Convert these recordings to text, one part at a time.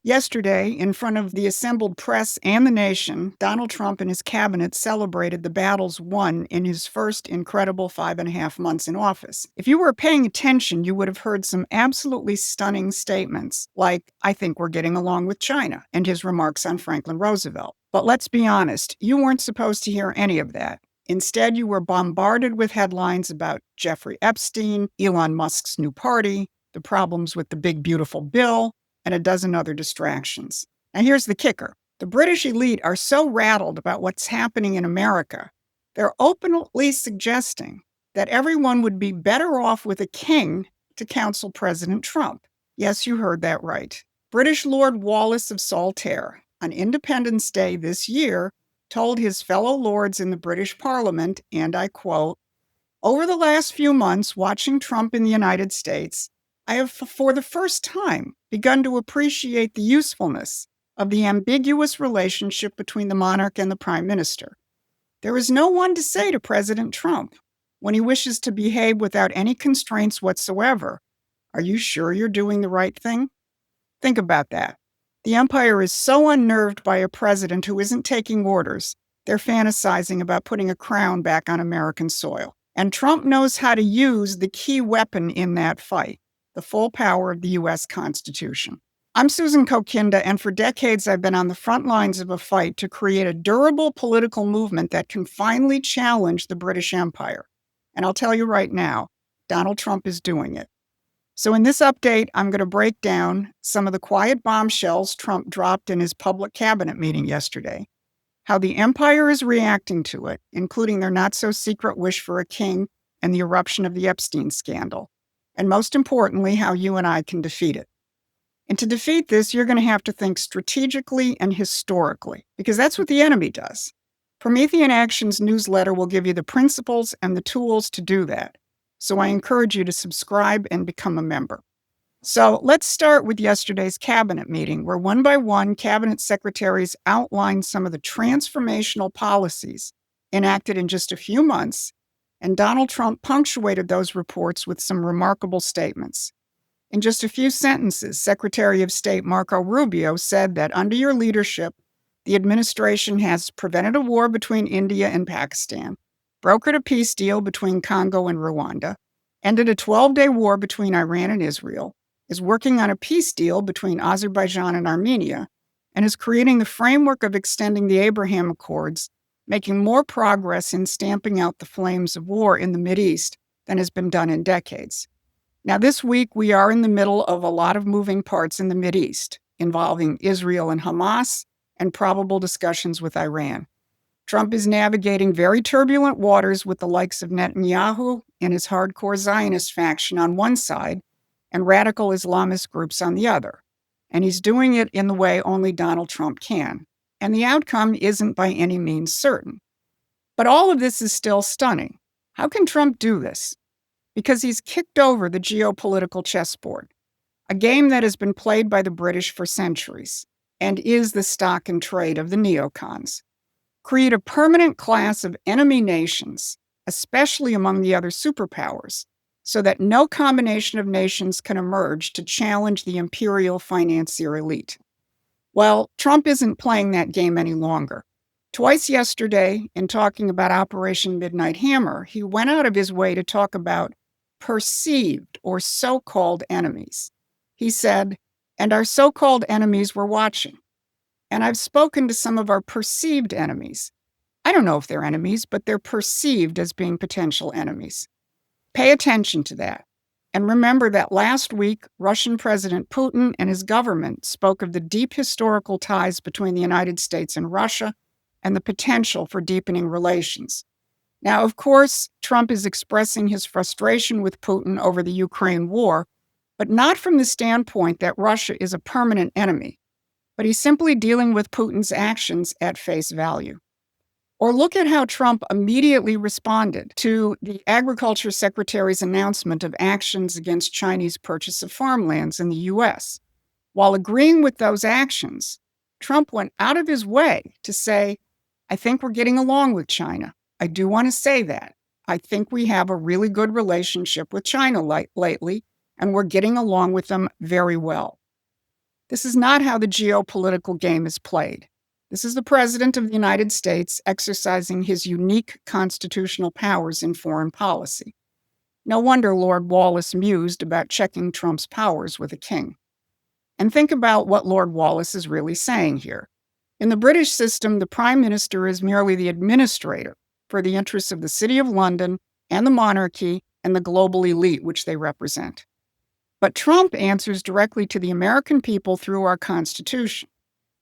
Yesterday, in front of the assembled press and the nation, Donald Trump and his cabinet celebrated the battles won in his first incredible 5.5 months in office. If you were paying attention, you would have heard some absolutely stunning statements, like, "I think we're getting along with China," and his remarks on Franklin Roosevelt. But let's be honest, you weren't supposed to hear any of that. Instead, you were bombarded with headlines about Jeffrey Epstein, Elon Musk's new party, the problems with the big, beautiful bill, and a dozen other distractions. Now, here's the kicker. The British elite are so rattled about what's happening in America, they're openly suggesting that everyone would be better off with a king to counsel President Trump. Yes, you heard that right. British Lord Wallace of Saltaire, on Independence Day this year, told his fellow lords in the British Parliament, and I quote, "Over the last few months, watching Trump in the United States, I have for the first time begun to appreciate the usefulness of the ambiguous relationship between the monarch and the prime minister. There is no one to say to President Trump, when he wishes to behave without any constraints whatsoever, 'Are you sure you're doing the right thing?' Think about that. The empire is so unnerved by a president who isn't taking orders, they're fantasizing about putting a crown back on American soil. And Trump knows how to use the key weapon in that fight, the full power of the U.S. Constitution. I'm Susan Kokinda, and for decades I've been on the front lines of a fight to create a durable political movement that can finally challenge the British Empire. And I'll tell you right now, Donald Trump is doing it. So in this update, I'm going to break down some of the quiet bombshells Trump dropped in his public cabinet meeting yesterday, how the empire is reacting to it, including their not-so-secret wish for a king and the eruption of the Epstein scandal, and most importantly, how you and I can defeat it. And to defeat this, you're going to have to think strategically and historically, because that's what the enemy does. Promethean Action's newsletter will give you the principles and the tools to do that. So I encourage you to subscribe and become a member. So let's start with yesterday's cabinet meeting, where one by one, cabinet secretaries outlined some of the transformational policies enacted in just a few months, and Donald Trump punctuated those reports with some remarkable statements. In just a few sentences, Secretary of State Marco Rubio said that under your leadership, the administration has prevented a war between India and Pakistan, brokered a peace deal between Congo and Rwanda, ended a 12-day war between Iran and Israel, is working on a peace deal between Azerbaijan and Armenia, and is creating the framework of extending the Abraham Accords, making more progress in stamping out the flames of war in the Mideast than has been done in decades. Now, this week, we are in the middle of a lot of moving parts in the Mideast, involving Israel and Hamas, and probable discussions with Iran. Trump is navigating very turbulent waters with the likes of Netanyahu and his hardcore Zionist faction on one side, and radical Islamist groups on the other. And he's doing it in the way only Donald Trump can. And the outcome isn't by any means certain. But all of this is still stunning. How can Trump do this? Because he's kicked over the geopolitical chessboard, a game that has been played by the British for centuries, and is the stock and trade of the neocons. Create a permanent class of enemy nations, especially among the other superpowers, so that no combination of nations can emerge to challenge the imperial financier elite. Well, Trump isn't playing that game any longer. Twice yesterday, in talking about Operation Midnight Hammer, he went out of his way to talk about perceived or so-called enemies. He said, "And our so-called enemies were watching. And I've spoken to some of our perceived enemies. I don't know if they're enemies, but they're perceived as being potential enemies." Pay attention to that. And remember that last week, Russian President Putin and his government spoke of the deep historical ties between the United States and Russia and the potential for deepening relations. Now, of course, Trump is expressing his frustration with Putin over the Ukraine war, but not from the standpoint that Russia is a permanent enemy, but he's simply dealing with Putin's actions at face value. Or look at how Trump immediately responded to the Agriculture Secretary's announcement of actions against Chinese purchase of farmlands in the U.S. While agreeing with those actions, Trump went out of his way to say, "I think we're getting along with China. I do want to say that. I think we have a really good relationship with China lately, and we're getting along with them very well." This is not how the geopolitical game is played. This is the President of the United States exercising his unique constitutional powers in foreign policy. No wonder Lord Wallace mused about checking Trump's powers with a king. And think about what Lord Wallace is really saying here. In the British system, the Prime Minister is merely the administrator for the interests of the City of London and the monarchy and the global elite which they represent. But Trump answers directly to the American people through our Constitution,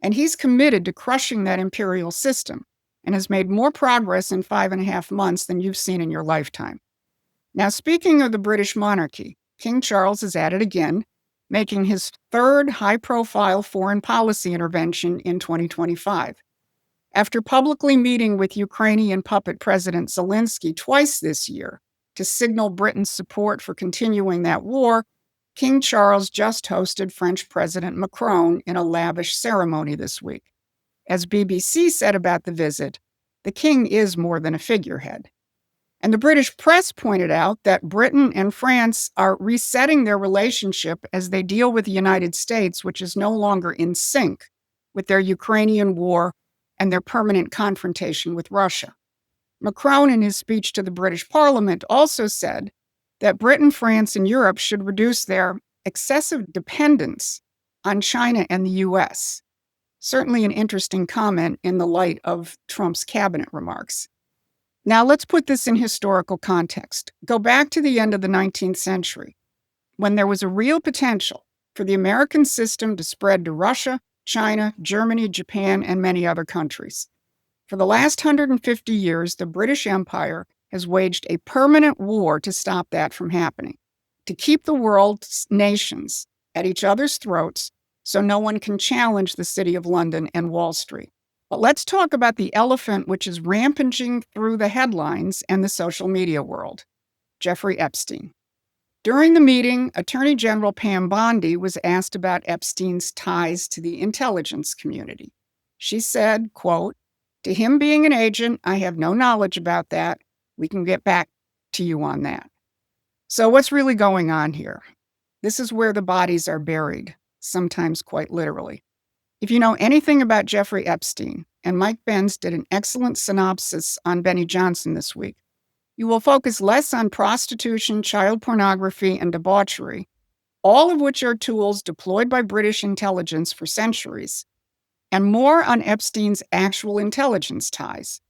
and he's committed to crushing that imperial system and has made more progress in 5.5 months than you've seen in your lifetime. Now, speaking of the British monarchy, King Charles is at it again, making his third high-profile foreign policy intervention in 2025. After publicly meeting with Ukrainian puppet President Zelensky twice this year to signal Britain's support for continuing that war, King Charles just hosted French President Macron in a lavish ceremony this week. As BBC said about the visit, the king is more than a figurehead. And the British press pointed out that Britain and France are resetting their relationship as they deal with the United States, which is no longer in sync with their Ukrainian war and their permanent confrontation with Russia. Macron, in his speech to the British Parliament, also said that Britain, France, and Europe should reduce their excessive dependence on China and the US. Certainly an interesting comment in the light of Trump's cabinet remarks. Now, let's put this in historical context. Go back to the end of the 19th century, when there was a real potential for the American system to spread to Russia, China, Germany, Japan, and many other countries. For the last 150 years, the British Empire has waged a permanent war to stop that from happening, to keep the world's nations at each other's throats so no one can challenge the City of London and Wall Street. But let's talk about the elephant which is rampaging through the headlines and the social media world, Jeffrey Epstein. During the meeting, Attorney General Pam Bondi was asked about Epstein's ties to the intelligence community. She said, quote, "To him being an agent, I have no knowledge about that. We can get back to you on that." So what's really going on here? This is where the bodies are buried, sometimes quite literally. If you know anything about Jeffrey Epstein, and Mike Benz did an excellent synopsis on Benny Johnson this week, you will focus less on prostitution, child pornography, and debauchery, all of which are tools deployed by British intelligence for centuries, and more on Epstein's actual intelligence ties.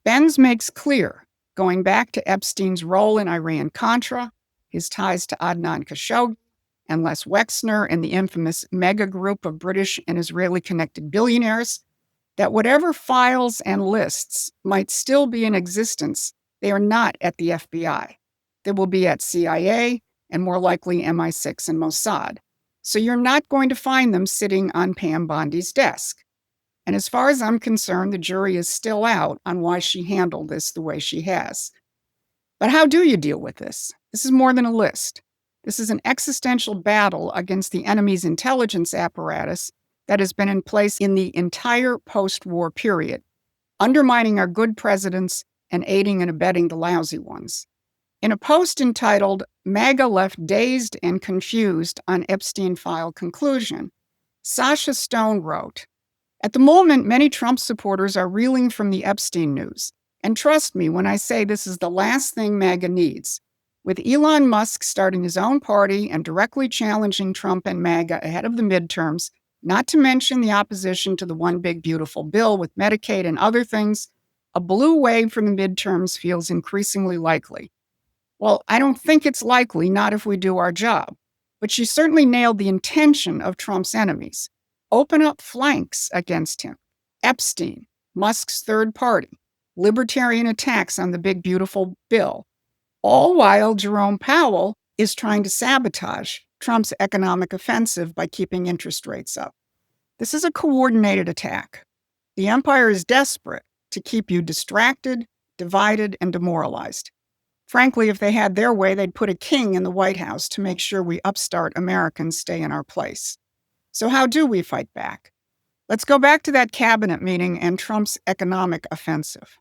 Benz makes clear, going back to Epstein's role in Iran-Contra, his ties to Adnan Khashoggi, and Les Wexner and the infamous mega group of British and Israeli-connected billionaires, that whatever files and lists might still be in existence, they are not at the FBI. They will be at CIA and more likely MI6 and Mossad. So you're not going to find them sitting on Pam Bondi's desk. And as far as I'm concerned, the jury is still out on why she handled this the way she has. But how do you deal with this? This is more than a list. This is an existential battle against the enemy's intelligence apparatus that has been in place in the entire post-war period, undermining our good presidents and aiding and abetting the lousy ones. In a post entitled "MAGA Left Dazed and Confused on Epstein File Conclusion," Sasha Stone wrote, "At the moment, many Trump supporters are reeling from the Epstein news. And trust me when I say this is the last thing MAGA needs. With Elon Musk starting his own party and directly challenging Trump and MAGA ahead of the midterms, not to mention the opposition to the One Big Beautiful Bill with Medicaid and other things, a blue wave from the midterms feels increasingly likely. Well, I don't think it's likely, not if we do our job. But she certainly nailed the intention of Trump's enemies. Open up flanks against him. Epstein, Musk's third party, libertarian attacks on the Big Beautiful Bill, all while Jerome Powell is trying to sabotage Trump's economic offensive by keeping interest rates up. This is a coordinated attack. The empire is desperate to keep you distracted, divided, and demoralized. Frankly, if they had their way, they'd put a king in the White House to make sure we upstart Americans stay in our place. So how do we fight back? Let's go back to that cabinet meeting and Trump's economic offensive.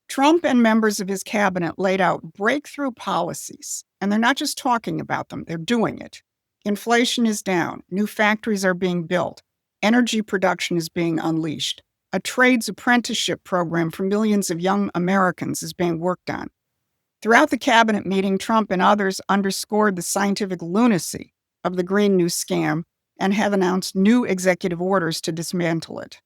Trump and members of his cabinet laid out breakthrough policies, and they're not just talking about them, they're doing it. Inflation is down. New factories are being built. Energy production is being unleashed. A trades apprenticeship program for millions of young Americans is being worked on. Throughout the cabinet meeting, Trump and others underscored the scientific lunacy of the Green New scam and have announced new executive orders to dismantle it.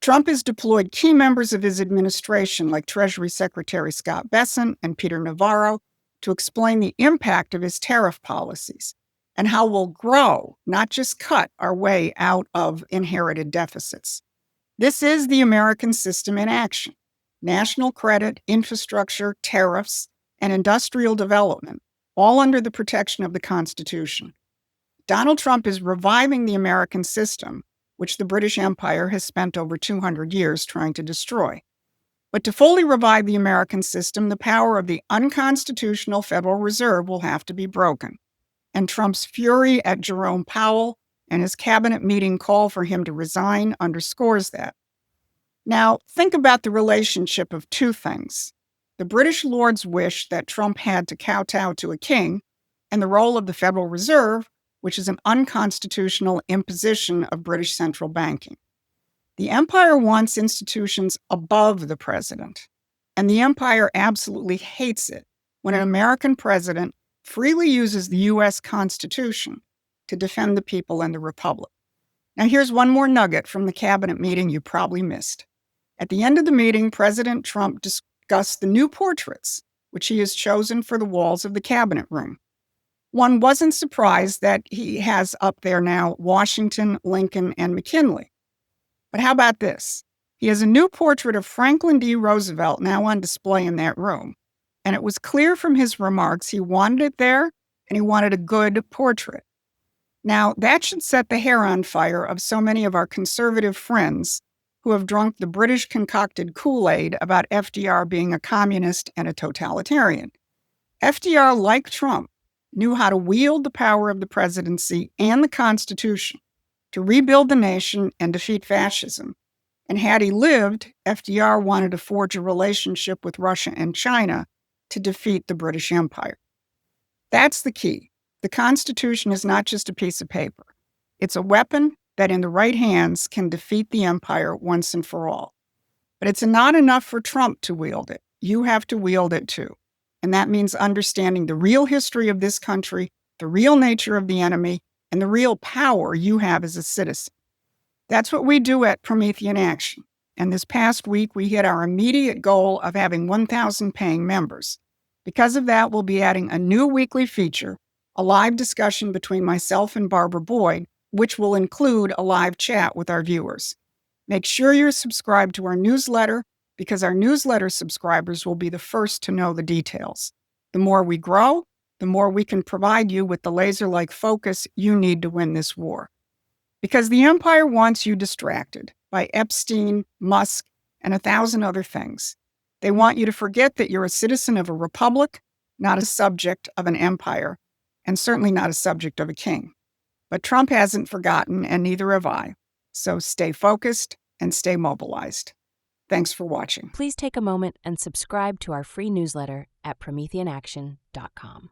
Trump has deployed key members of his administration, like Treasury Secretary Scott Bessent and Peter Navarro, to explain the impact of his tariff policies and how we'll grow, not just cut, our way out of inherited deficits. This is the American system in action. National credit, infrastructure, tariffs, and industrial development, all under the protection of the Constitution. Donald Trump is reviving the American system, which the British Empire has spent over 200 years trying to destroy. But to fully revive the American system, the power of the unconstitutional Federal Reserve will have to be broken. And Trump's fury at Jerome Powell and his cabinet meeting call for him to resign underscores that. Now, think about the relationship of two things: the British lord's wish that Trump had to kowtow to a king, and the role of the Federal Reserve, which is an unconstitutional imposition of British central banking. The empire wants institutions above the president, and the empire absolutely hates it when an American president freely uses the U.S. Constitution to defend the people and the republic. Now, here's one more nugget from the cabinet meeting you probably missed. At the end of the meeting, President Trump discussed the new portraits, which he has chosen for the walls of the cabinet room. One wasn't surprised that he has up there now Washington, Lincoln, and McKinley. But how about this? He has a new portrait of Franklin D. Roosevelt now on display in that room. And it was clear from his remarks he wanted it there, and he wanted a good portrait. Now, that should set the hair on fire of so many of our conservative friends who have drunk the British-concocted Kool-Aid about FDR being a communist and a totalitarian. FDR, like Trump, knew how to wield the power of the presidency and the Constitution to rebuild the nation and defeat fascism. And had he lived, FDR wanted to forge a relationship with Russia and China to defeat the British Empire. That's the key. The Constitution is not just a piece of paper. It's a weapon that in the right hands can defeat the empire once and for all. But it's not enough for Trump to wield it. You have to wield it too. And that means understanding the real history of this country, the real nature of the enemy, and the real power you have as a citizen. That's what we do at Promethean Action. And this past week, we hit our immediate goal of having 1,000 paying members. Because of that, we'll be adding a new weekly feature, a live discussion between myself and Barbara Boyd, which will include a live chat with our viewers. Make sure you're subscribed to our newsletter, because our newsletter subscribers will be the first to know the details. The more we grow, the more we can provide you with the laser-like focus you need to win this war. Because the empire wants you distracted by Epstein, Musk, and 1,000 other things. They want you to forget that you're a citizen of a republic, not a subject of an empire, and certainly not a subject of a king. But Trump hasn't forgotten, and neither have I. So stay focused and stay mobilized. Thanks for watching. Please take a moment and subscribe to our free newsletter at PrometheanAction.com.